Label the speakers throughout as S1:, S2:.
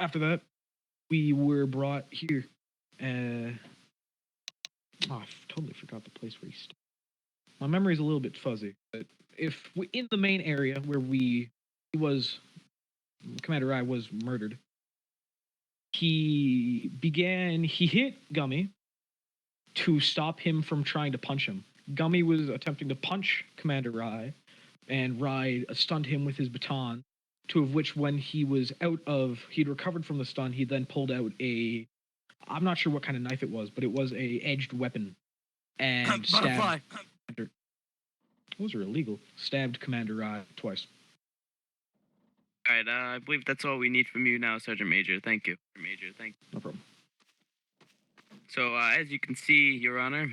S1: After that, we were brought here. I totally forgot the place where he stayed. My memory's a little bit fuzzy, but if we, in the main area where Commander Rai was murdered, he hit Gummy to stop him from trying to punch him. Gummy was attempting to punch Commander Rai, and Rai stunned him with his baton, to of which when he'd recovered from the stun, he then pulled out I'm not sure what kind of knife it was, but it was a edged weapon, and stabbed. Those are illegal. Stabbed Commander Rai twice.
S2: All right, I believe that's all we need from you now, Sergeant Major. Thank you. Major, thank you.
S1: No problem.
S2: So, as you can see, Your Honor,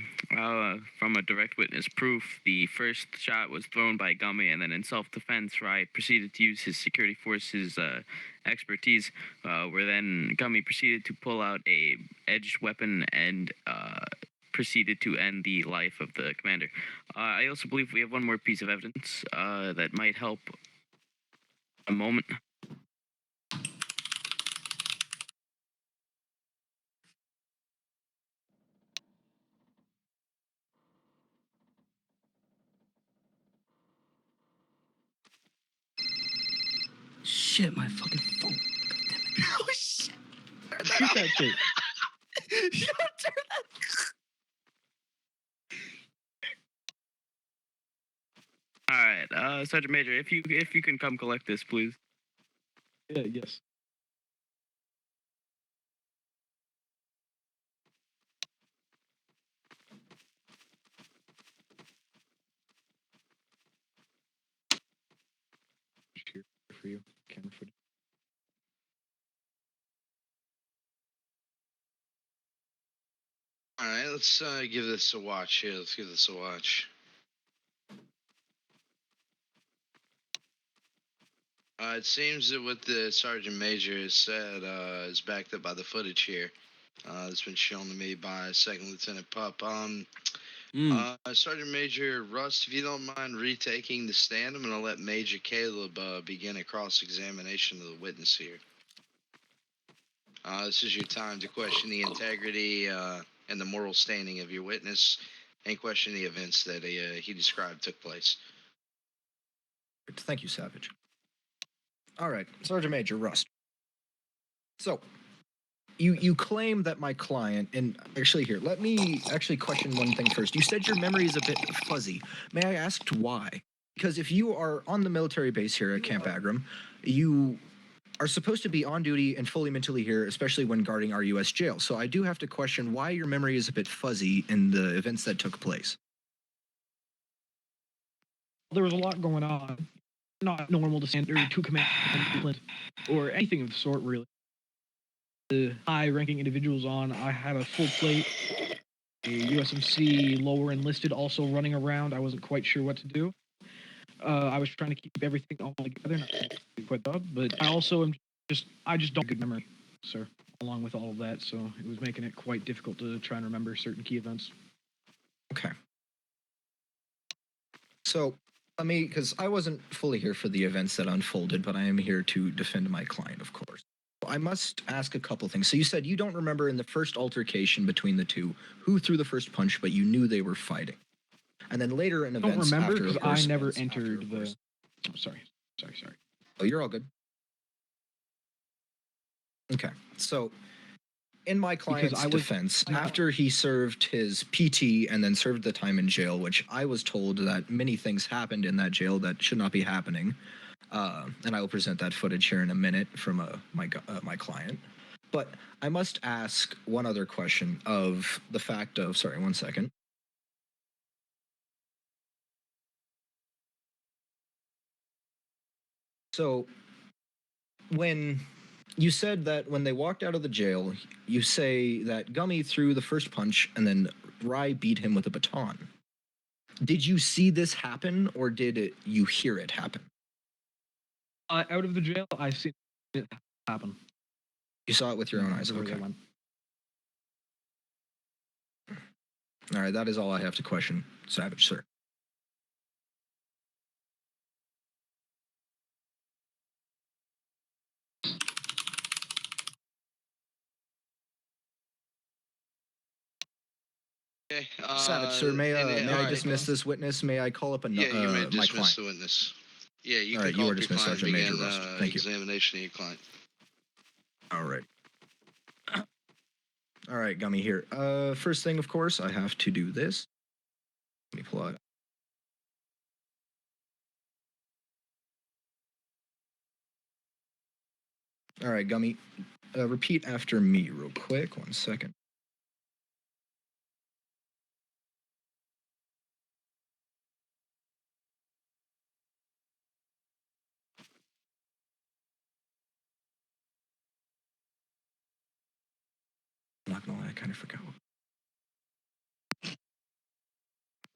S2: from a direct witness proof, the first shot was thrown by Gummy, and then in self-defense, Rai proceeded to use his security force's expertise, where then Gummy proceeded to pull out a edged weapon and proceeded to end the life of the commander. I also believe we have one more piece of evidence that might help. A moment.
S3: Shit, my fucking phone. God damn it. Oh, shit.
S1: Shoot that shit.
S3: Don't turn that.
S2: All right, Sergeant Major, if you can come collect this, please.
S1: Yeah, yes. Here for you, camera footage.
S4: All right, let's give this a watch here. Let's give this a watch. It seems that what the Sergeant Major has said is backed up by the footage here. That's been shown to me by Second Lieutenant Pup. Sergeant Major Rust, if you don't mind retaking the stand, I'm going to let Major Caleb begin a cross-examination of the witness here. This is your time to question the integrity and the moral standing of your witness and question the events that he described took place.
S5: Thank you, Savage. All right, Sergeant Major Rust. So, you claim that my client, and actually here, let me actually question one thing first. You said your memory is a bit fuzzy. May I ask why? Because if you are on the military base here at Camp Agram, you are supposed to be on duty and fully mentally here, especially when guarding our U.S. jail. So I do have to question why your memory is a bit fuzzy in the events that took place.
S1: There was a lot going on. Not normal to standard to command or anything of the sort, really. The high-ranking individuals on, I had a full plate, a USMC lower enlisted also running around. I wasn't quite sure what to do. I was trying to keep everything all together, not quite dog, but I also I just don't have good memory, sir, along with all of that, so it was making it quite difficult to try and remember certain key events.
S5: Okay. So, because I wasn't fully here for the events that unfolded, but I am here to defend my client, of course. I must ask a couple things. So you said you don't remember in the first altercation between the two who threw the first punch, but you knew they were fighting. And then later in events,
S1: don't remember
S5: after,
S1: because
S5: course,
S1: I never
S5: events
S1: entered
S5: after,
S1: the. Oh, sorry.
S5: Oh, you're all good. Okay, so in my client's defense, after he served his PT and then served the time in jail, which I was told that many things happened in that jail that should not be happening, and I will present that footage here in a minute from my client. But I must ask one other question of the fact of, sorry, 1 second. So when you said that when they walked out of the jail, you say that Gummy threw the first punch and then Rai beat him with a baton. Did you see this happen or did you hear it happen?
S1: Out of the jail, I seen it happen.
S5: You saw it with your own eyes, okay. All right, that is all I have to question, Savage, sir.
S4: Okay.
S5: Savage, sir, may I
S4: alright.
S5: dismiss this witness? May I call up
S4: Yeah, you may
S5: my
S4: dismiss
S5: client?
S4: the witness. Yeah, you
S5: All
S4: can
S5: right, you
S4: call
S5: are
S4: up your
S5: dismissed,
S4: client and
S5: Sergeant Major
S4: begin
S5: Rust. Thank you.
S4: examination of your client.
S5: All right. All right, Gummy here. First thing, of course, I have to do this. Let me pull out. All right, Gummy. Repeat after me real quick. 1 second. I'm not gonna lie, I kind of forgot.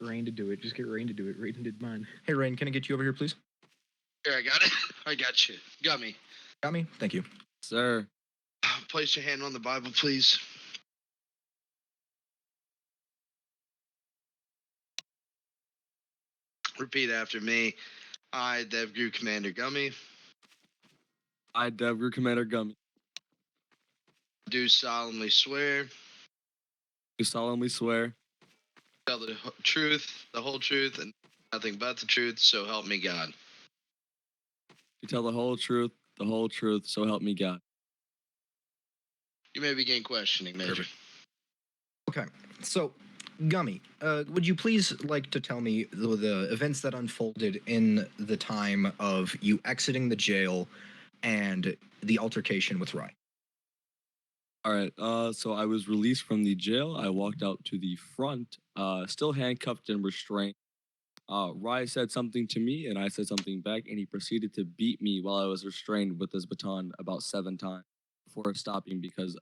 S1: Rain to do it. Just get Rain to do it. Rain did mine.
S5: Hey, Rain, can I get you over here, please?
S4: Here, I got it. I got you. Gummy.
S5: Got me? Thank you.
S2: Sir.
S4: Place your hand on the Bible, please. Repeat after me. I, Dev Group Commander Gummy,
S2: I, Dev Commander Gummy,
S4: do solemnly swear
S2: do solemnly swear
S4: to tell the truth, the whole truth, and nothing but the truth, so help me God.
S2: to tell the whole truth, so help me God.
S4: You may begin questioning, Major.
S5: Perfect. Okay, so Gummy, would you please like to tell me the events that unfolded in the time of you exiting the jail and the altercation with Rye?
S2: All right. So I was released from the jail. I walked out to the front, still handcuffed and restrained. Rye said something to me, and I said something back, and he proceeded to beat me while I was restrained with his baton about 7 times before stopping because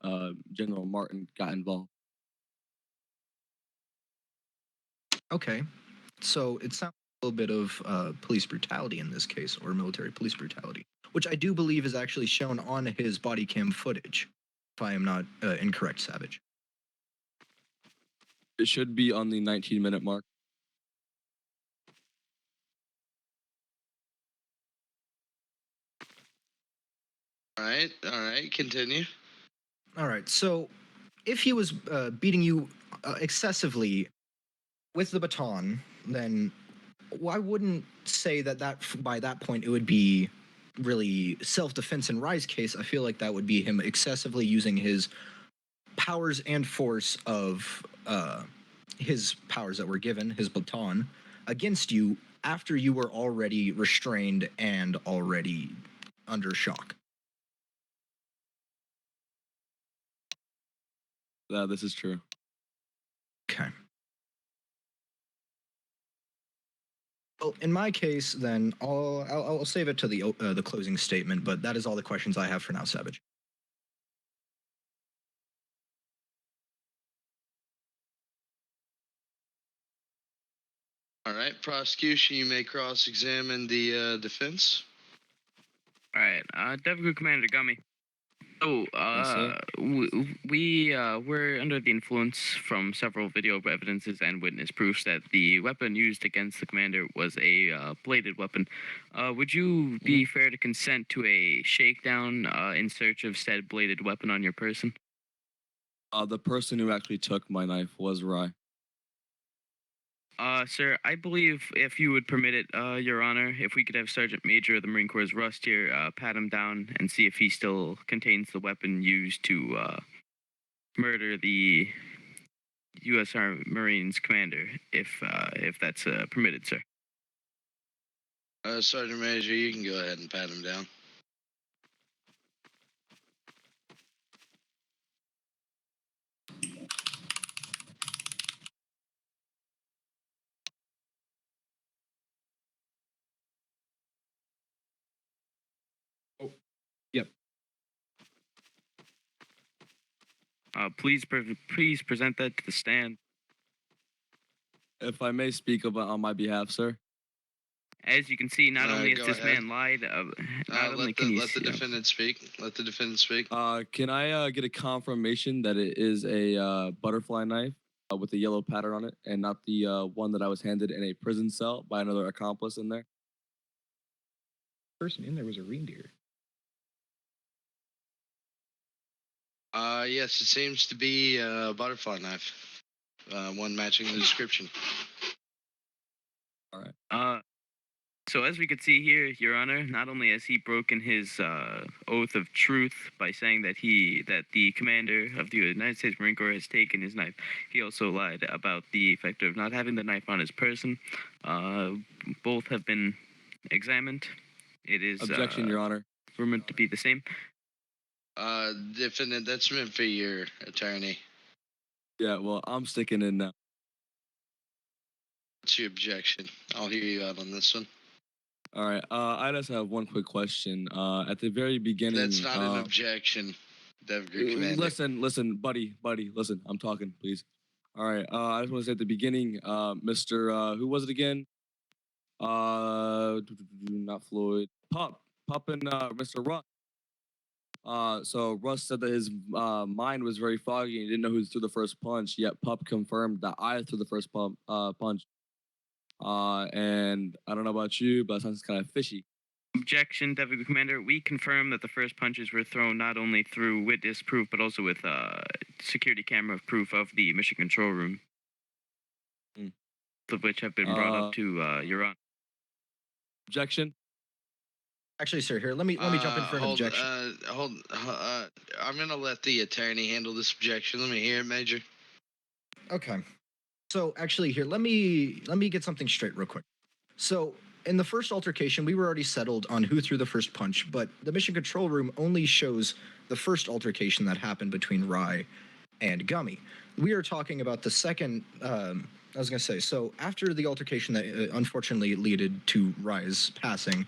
S2: General Martin got involved.
S5: Okay, so it sounds a little bit of police brutality in this case, or military police brutality, which I do believe is actually shown on his body cam footage, if I am not incorrect, Savage.
S2: It should be on the 19-minute mark.
S4: All right, continue.
S5: All right, so if he was beating you excessively with the baton, then I wouldn't say that by that point it would be really self-defense. In Rye's case, I feel like that would be him excessively using his powers and force of his powers that were given, his baton, against you after you were already restrained and already under shock.
S2: Yeah, this is true.
S5: Okay. Well, in my case, then I'll save it to the closing statement. But that is all the questions I have for now, Savage.
S4: All right, prosecution, you may cross-examine the defense.
S2: All right. Dev Group Commander Gummy. So,
S6: sir.
S2: we were under the influence from several video evidences and witness proofs that the weapon used against the commander was a bladed weapon. Would you be fair to consent to a shakedown in search of said bladed weapon on your person? The person who actually took my knife was Rye. Sir, I believe if you would permit it, Your Honor, if we could have Sergeant Major of the Marine Corps' Rust here pat him down and see if he still contains the weapon used to murder the U.S. Army Marines commander, if that's permitted, sir.
S4: Sergeant Major, you can go ahead and pat him down.
S1: Yep.
S2: Please present that to the stand. If I may speak on my behalf, sir. As you can see, not only has
S4: go
S2: this
S4: ahead.
S2: man lied, not only
S4: Let
S2: can you
S4: the
S2: see,
S4: defendant speak. Let the defendant speak.
S2: Can I get a confirmation that it is a butterfly knife with a yellow pattern on it, and not the one that I was handed in a prison cell by another accomplice in there?
S1: Person in there was a reindeer.
S4: Yes, it seems to be a butterfly knife. one matching the description.
S6: All right.
S2: So as we could see here, Your Honor, not only has he broken his oath of truth by saying that the commander of the United States Marine Corps has taken his knife, he also lied about the fact of not having the knife on his person. Both have been examined. It is
S6: Objection, Your Honor.
S2: rumored to be the same.
S4: Defendant, that's meant for your attorney.
S6: Yeah, well, I'm sticking in now.
S4: What's your objection? I'll hear you out on this one.
S6: All right. I just have one quick question. At the very beginning.
S4: That's not an objection, Devgrid Commander.
S6: Listen, buddy. Listen, I'm talking, please. All right. I just want to say at the beginning, Mr. Who was it again? Not Floyd. Pup and Mr. Russ. So Russ said that his mind was very foggy and he didn't know who threw the first punch. Yet Pup confirmed that I threw the first punch. And I don't know about you, but it sounds kind of fishy.
S2: Objection, Deputy Commander. We confirm that the first punches were thrown not only through witness proof, but also with security camera proof of the mission control room, of which have been brought up to Your Honor.
S6: Objection.
S5: Actually, sir, here, let me jump in for an objection.
S4: I'm gonna let the attorney handle this objection. Let me hear it, Major.
S5: Okay. So actually, here, let me get something straight real quick. So in the first altercation, we were already settled on who threw the first punch, but the mission control room only shows the first altercation that happened between Rye and Gummy. We are talking about the second. I was gonna say, so after the altercation that unfortunately led to Rye's passing,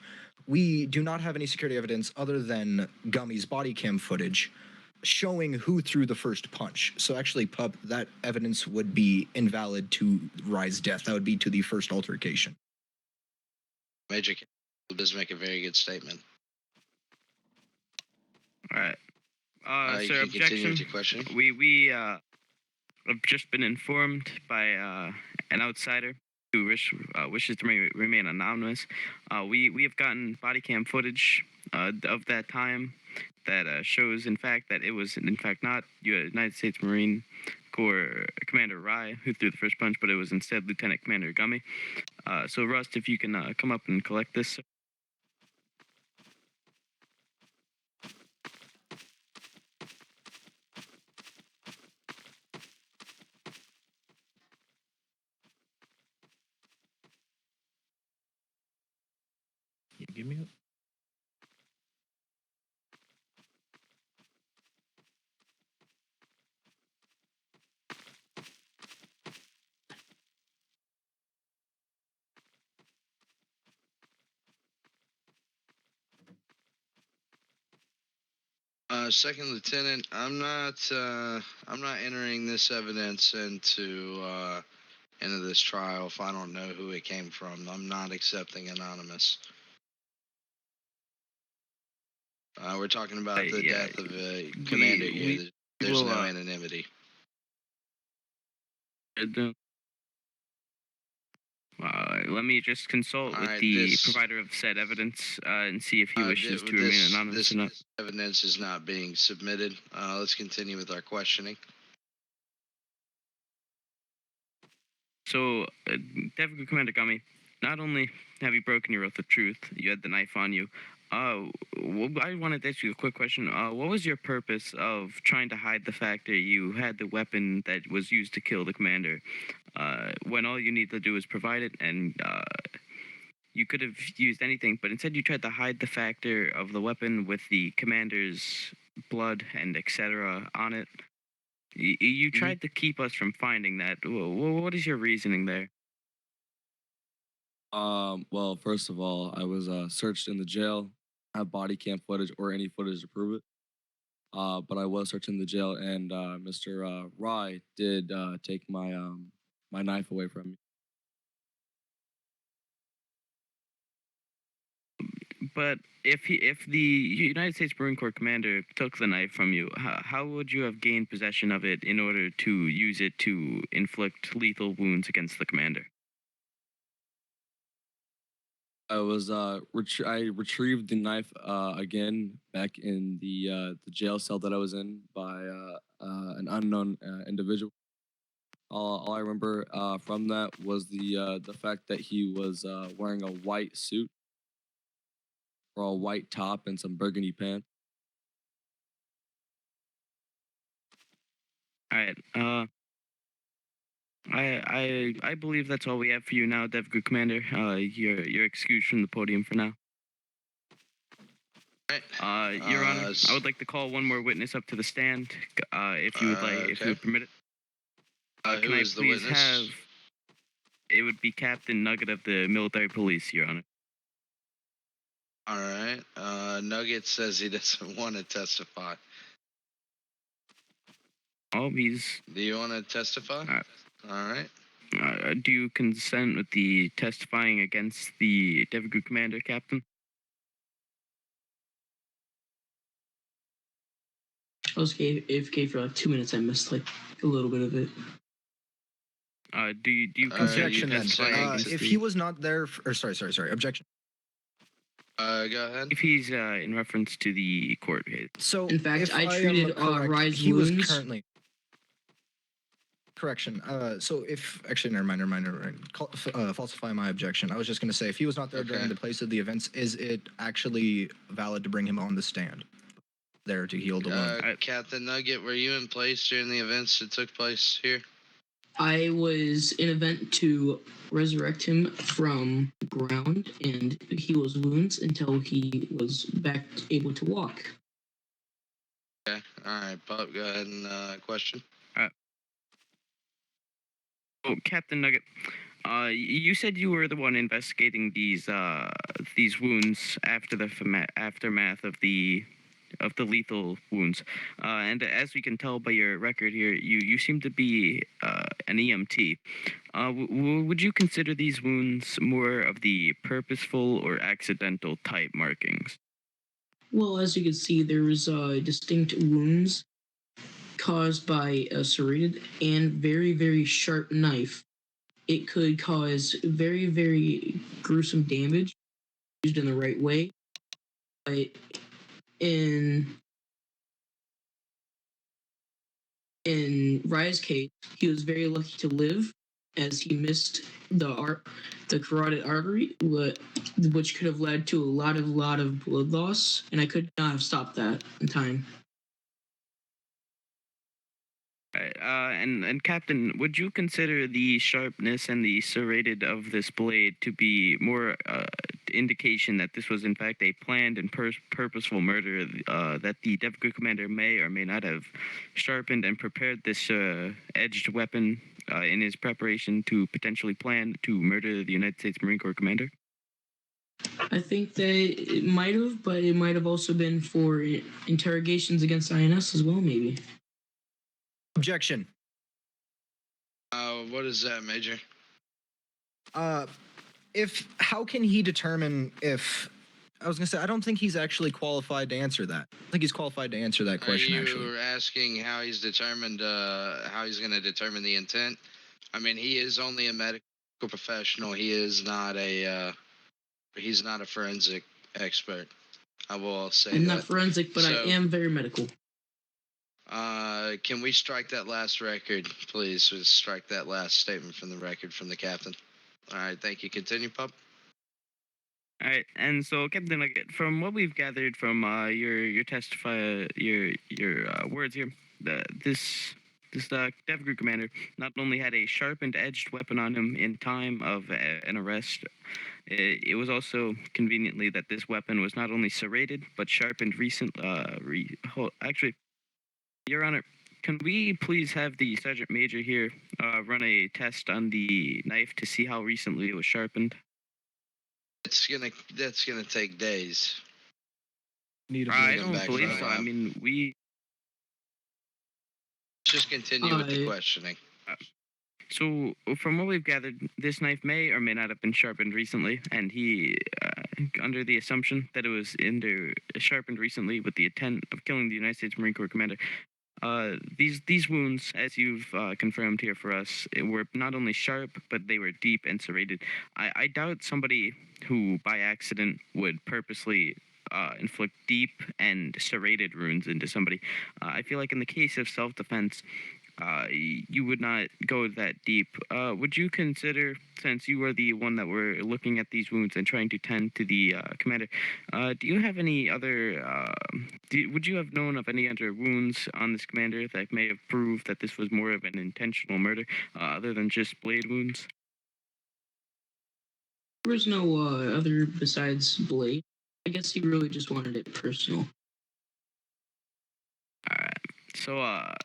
S5: we do not have any security evidence other than Gummy's body cam footage showing who threw the first punch. So actually, Pup, that evidence would be invalid to Rye's death. That would be to the first altercation.
S4: Major does make a very good statement.
S2: All right.
S4: You
S2: Sir,
S4: can continue
S2: objection.
S4: with your question.
S2: We have just been informed by an outsider who wishes to remain anonymous. We have gotten body cam footage of that time that shows, in fact, that it was, in fact, not United States Marine Corps Commander Rye who threw the first punch, but it was instead Lieutenant Commander Gummy. So, Rust, if you can come up and collect this.
S1: Yeah, give me it.
S4: Second Lieutenant, I'm not entering this evidence into this trial if I don't know who it came from. I'm not accepting anonymous. We're talking about the death of a commander here. There's no anonymity.
S2: Let me just consult with the provider of said evidence and see if he wishes to remain anonymous or not.
S4: This evidence is not being submitted. Let's continue with our questioning.
S2: So, Deputy Commander Gummy, not only have you broken your oath of truth, you had the knife on you. I wanted to ask you a quick question. What was your purpose of trying to hide the fact that you had the weapon that was used to kill the commander, when all you need to do is provide it, and you could have used anything, but instead you tried to hide the factor of the weapon with the commander's blood and etc. on it? You tried to keep us from finding that. What is your reasoning there?
S6: Well, first of all, I was searched in the jail. I have body cam footage or any footage to prove it. But I was searched in the jail, and Mr. Rye did take my my knife away from me.
S2: But if the United States Marine Corps commander took the knife from you, how would you have gained possession of it in order to use it to inflict lethal wounds against the commander?
S6: I was I retrieved the knife again back in the jail cell that I was in by an unknown individual. All I remember from that was the fact that he was wearing a white suit or a white top and some burgundy pants.
S2: All right. I believe that's all we have for you now, DevGroup Commander. You're excused from the podium for now. Your Honor, I would like to call one more witness up to the stand, if you would like, if you would permit it. Can
S4: who
S2: I
S4: is the
S2: please
S4: witness?
S2: have? It would be Captain Nugget of the Military Police, Your Honor.
S4: All right. Nugget says he doesn't want to testify.
S2: Oh, he's.
S4: Do you want to testify? All right.
S2: Do you consent with the testifying against the DevGroup Commander, Captain?
S3: I was AFK for like 2 minutes. I missed like a little bit of it.
S2: Do you
S5: Objection then.
S2: against
S5: If
S2: the-
S5: he was not there, sorry. Objection.
S4: Go ahead.
S2: If he's in reference to the court case.
S5: So,
S3: In fact,
S5: if
S3: I
S5: am
S3: treated,
S5: correct,
S3: Rye's
S5: he was
S3: wounds-
S5: currently. Correction. So if actually, never mind. Falsify my objection. I was just going to say, if he was not there during
S4: Okay.
S5: the place of the events, is it actually valid to bring him on the stand there to heal the wound?
S4: Captain Nugget, were you in place during the events that took place here?
S3: I was in event to resurrect him from the ground and heal his wounds until he was back able to walk.
S4: Okay. All right, Pup, go ahead and question.
S2: Oh, Captain Nugget, you said you were the one investigating these wounds after the aftermath of the lethal wounds, and as we can tell by your record here, you seem to be an EMT. Would you consider these wounds more of the purposeful or accidental type markings?
S3: Well, as you can see, there was distinct wounds caused by a serrated and very, very sharp knife. It could cause very, very gruesome damage used in the right way. But in Rye's case, he was very lucky to live, as he missed the carotid artery, which could have led to a lot of blood loss, and I could not have stopped that in time.
S2: And Captain, would you consider the sharpness and the serrated of this blade to be more indication that this was in fact a planned and purposeful murder, that the DevGroup Commander may or may not have sharpened and prepared this edged weapon in his preparation to potentially plan to murder the United States Marine Corps Commander?
S3: I think that it might have, but it might have also been for interrogations against INS as well, maybe.
S5: Objection.
S4: What is that, Major?
S5: How can he determine if? I was gonna say, I don't think he's actually qualified to answer that. I think he's qualified to answer that question.
S4: Are you
S5: actually,
S4: asking how he's determined? How he's going to determine the intent? I mean, he is only a medical professional. He is not a. He's not a forensic expert. I will say
S3: I'm
S4: that.
S3: not forensic, but
S4: So-
S3: I am very medical.
S4: Can we strike that last record, please? Just strike that last statement from the record from the captain. All right, thank you. Continue, Pup.
S2: All right, and so Captain Nugget, from what we've gathered from your words here, this DevGroup Commander not only had a sharpened edged weapon on him in time of an arrest, it was also conveniently that this weapon was not only serrated but sharpened actually, Your Honor, can we please have the Sergeant Major here run a test on the knife to see how recently it was sharpened?
S4: That's gonna take days.
S1: Need a
S2: I
S1: break.
S2: don't
S4: back
S2: believe
S4: for a
S2: so.
S4: while.
S2: I mean, we.
S4: Just continue with the questioning.
S2: So, from what we've gathered, this knife may or may not have been sharpened recently, and he, under the assumption that it was sharpened recently with the intent of killing the United States Marine Corps Commander. These wounds, as you've confirmed here for us, were not only sharp, but they were deep and serrated. I doubt somebody who, by accident, would purposely inflict deep and serrated wounds into somebody. I feel like in the case of self-defense, you would not go that deep. Would you consider, since you are the one that were looking at these wounds and trying to tend to the commander, do you have any other? Would you have known of any other wounds on this commander that may have proved that this was more of an intentional murder, other than just blade wounds?
S3: There was no other besides Blade. I guess he really just wanted it personal.
S2: All right. So, I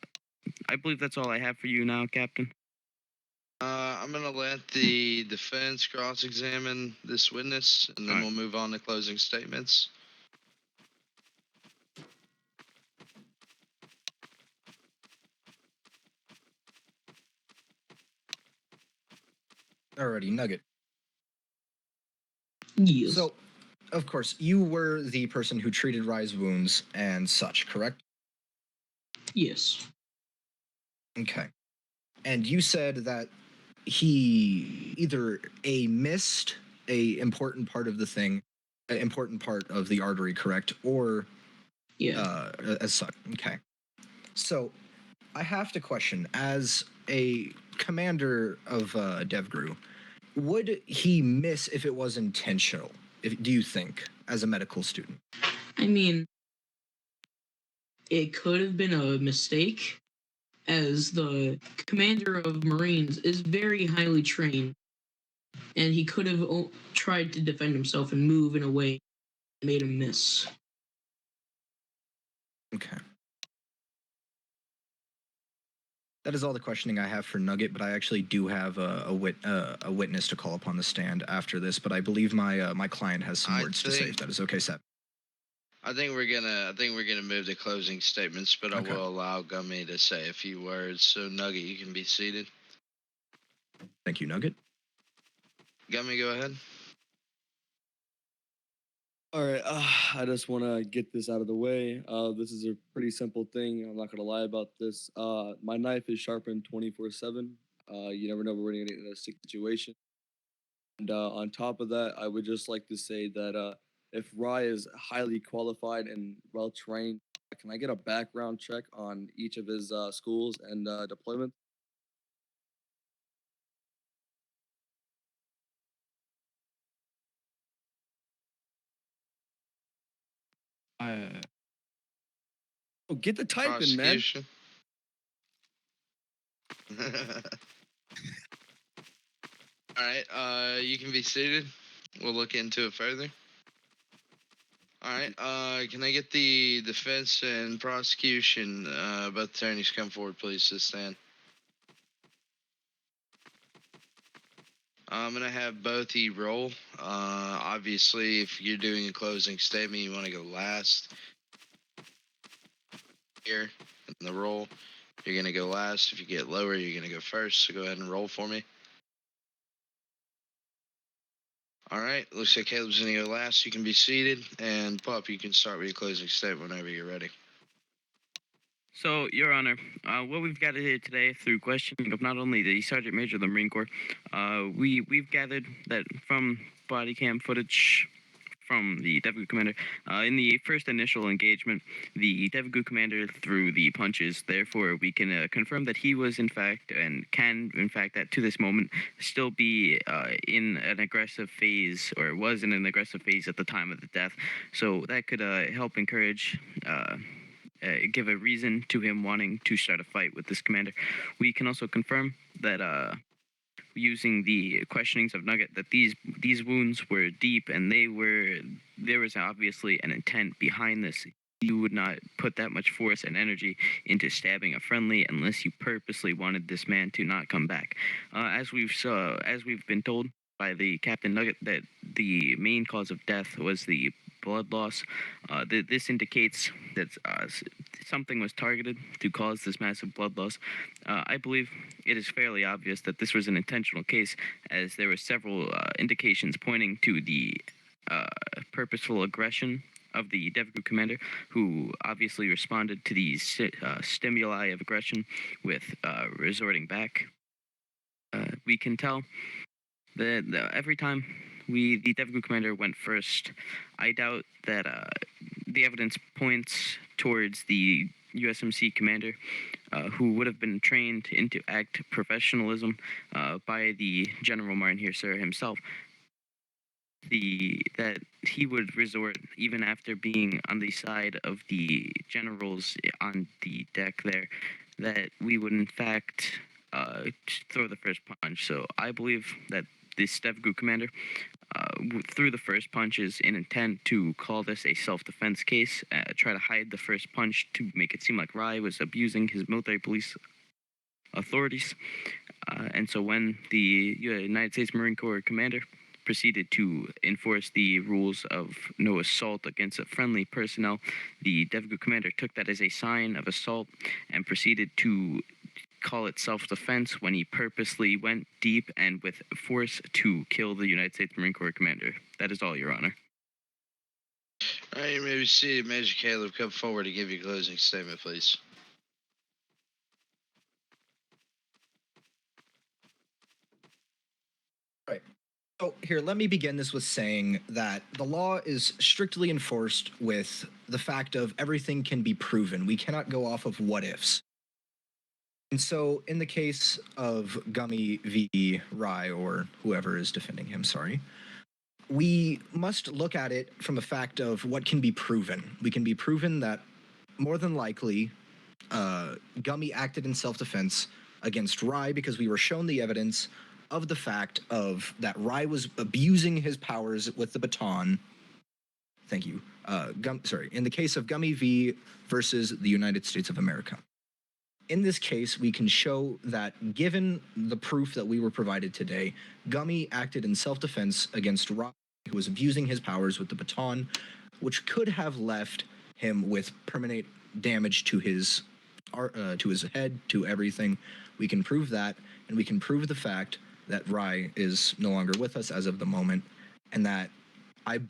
S2: believe that's all I have for you now, Captain.
S4: I'm gonna let the defense cross-examine this witness, and then
S2: Alright.
S4: we'll move on to closing statements.
S5: Alrighty, Nugget.
S3: Yes.
S5: So, of course, you were the person who treated Rye's wounds and such, correct?
S3: Yes.
S5: Okay. And you said that he either missed a important part of the thing, an important part of the artery, correct, or
S3: Yeah.
S5: as such. Okay. So, I have to question, as a commander of DevGru, would he miss if it was intentional? Do you think, as a medical student?
S3: I mean, it could have been a mistake, as the commander of Marines is very highly trained, and he could have tried to defend himself and move in a way that made him miss.
S5: Okay. That is all the questioning I have for Nugget, but I actually do have a witness to call upon the stand after this. But I believe my client has some words to say. If that is okay, Seth.
S4: I think we're gonna move to closing statements, but
S5: Okay.
S4: I will allow Gummy to say a few words. So Nugget, you can be seated.
S5: Thank you, Nugget.
S4: Gummy, go ahead.
S6: All right, I just want to get this out of the way. This is a pretty simple thing. I'm not going to lie about this. My knife is sharpened 24/7. You never know when we're going to get in a sick situation. And on top of that, I would just like to say that if Rye is highly qualified and well trained, can I get a background check on each of his schools and deployments? Oh, get the typing, man.
S4: Prosecution. All right. You can be seated. We'll look into it further. All right. Can I get the defense and prosecution? Both attorneys come forward, please, to stand. I'm gonna have both you roll. Obviously, if you're doing a closing statement, you want to go last. Here in the roll, you're gonna go last. If you get lower, you're gonna go first. So go ahead and roll for me. All right. Looks like Caleb's gonna go last. You can be seated, and Pup, you can start with your closing statement whenever you're ready.
S2: So, Your Honor, what we've gathered here today through questioning of not only the Sergeant Major of the Marine Corps, we've gathered that from body cam footage from the DevGru commander, in the first initial engagement, the DevGru commander threw the punches. Therefore, we can confirm that he was in fact, and can in fact, that to this moment, still be in an aggressive phase, or was in an aggressive phase at the time of the death. So that could help encourage give a reason to him wanting to start a fight with this commander. We can also confirm that using the questionings of Nugget, that these wounds were deep, and there was obviously an intent behind this. You would not put that much force and energy into stabbing a friendly unless you purposely wanted this man to not come back. As we've been told by the Captain Nugget, that the main cause of death was the blood loss. This indicates that something was targeted to cause this massive blood loss. I believe it is fairly obvious that this was an intentional case, as there were several indications pointing to the purposeful aggression of the DevGru commander, who obviously responded to these stimuli of aggression with resorting back. We can tell that every time the DevGru commander went first, I doubt that the evidence points towards the USMC commander who would have been trained into act professionalism by the General Martin here, sir, himself. That he would resort, even after being on the side of the generals on the deck there, that we would in fact throw the first punch. So I believe that the Stevgu commander threw the first punches in intent to call this a self-defense case, try to hide the first punch to make it seem like Rai was abusing his military police authorities. And so when the United States Marine Corps commander proceeded to enforce the rules of no assault against friendly personnel, the Devgu commander took that as a sign of assault and proceeded to call it self-defense when he purposely went deep and with force to kill the United States Marine Corps commander. That is all, Your Honor.
S4: All right, you may be seated. Major Caleb, come forward to give your closing statement, please.
S5: So here, let me begin this with saying that the law is strictly enforced with the fact of everything can be proven. We cannot go off of what ifs. And so in the case of Gummy v. Rai, or whoever is defending him, sorry, we must look at it from a fact of what can be proven. We can be proven that more than likely Gummy acted in self-defense against Rai because we were shown the evidence of the fact of that Rai was abusing his powers with the baton. Thank you. In the case of Gummy v. versus the United States of America. In this case, we can show that given the proof that we were provided today, Gummy acted in self-defense against Rai, who was abusing his powers with the baton, which could have left him with permanent damage to his head, to everything. We can prove that, and we can prove the fact that Rai is no longer with us as of the moment, and that I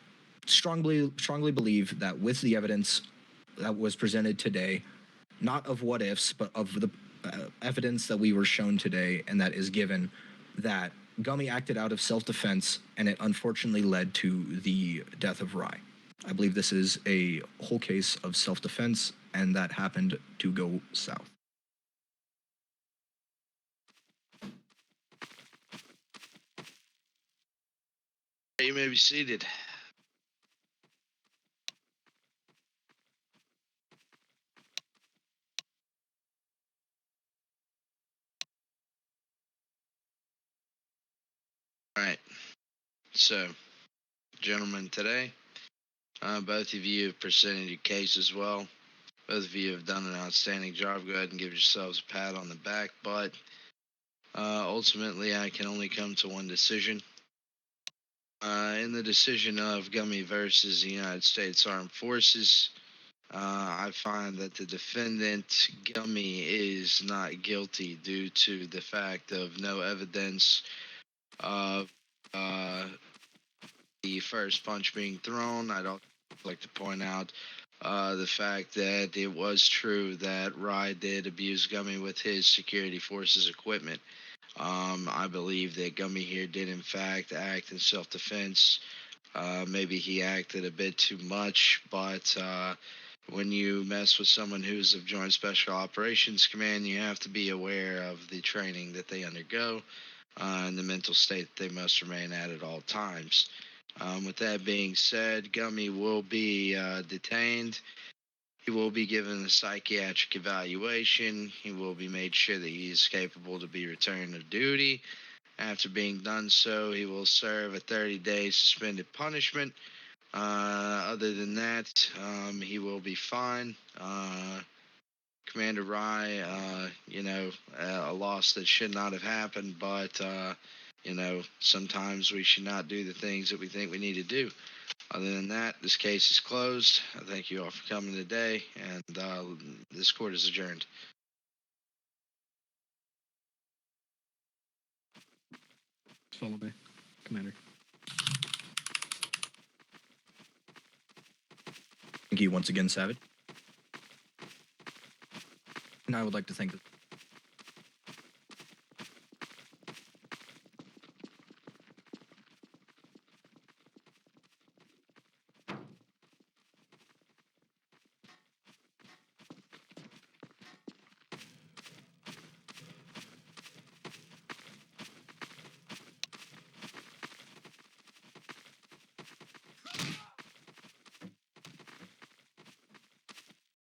S5: strongly believe that with the evidence that was presented today, not of what ifs, but of the evidence that we were shown today and that is given, that Gummy acted out of self-defense, and it unfortunately led to the death of Rai. I believe this is a whole case of self-defense, and that happened to go south.
S4: You may be seated. All right. So, gentlemen, today, both of you have presented your case as well. Both of you have done an outstanding job. Go ahead and give yourselves a pat on the back. But ultimately, I can only come to one decision. In the decision of Gummy versus the United States Armed Forces, I find that the defendant, Gummy, is not guilty due to the fact of no evidence of the first punch being thrown. I'd also like to point out the fact that it was true that Rai did abuse Gummy with his security forces equipment. I believe that Gummy here did in fact act in self-defense. Maybe he acted a bit too much, but when you mess with someone who's of Joint Special Operations Command, you have to be aware of the training that they undergo and the mental state that they must remain at all times. With that being said, Gummy will be detained. He will be given a psychiatric evaluation. He will be made sure that he is capable to be returned to duty. After being done so, he will serve a 30-day suspended punishment. Other than that, he will be fine. Commander Rai, a loss that should not have happened, but, sometimes we should not do the things that we think we need to do. Other than that, this case is closed. I thank you all for coming today, and this court is adjourned.
S1: Follow me, Commander.
S5: Thank you once again, Savage. And I would like to thank the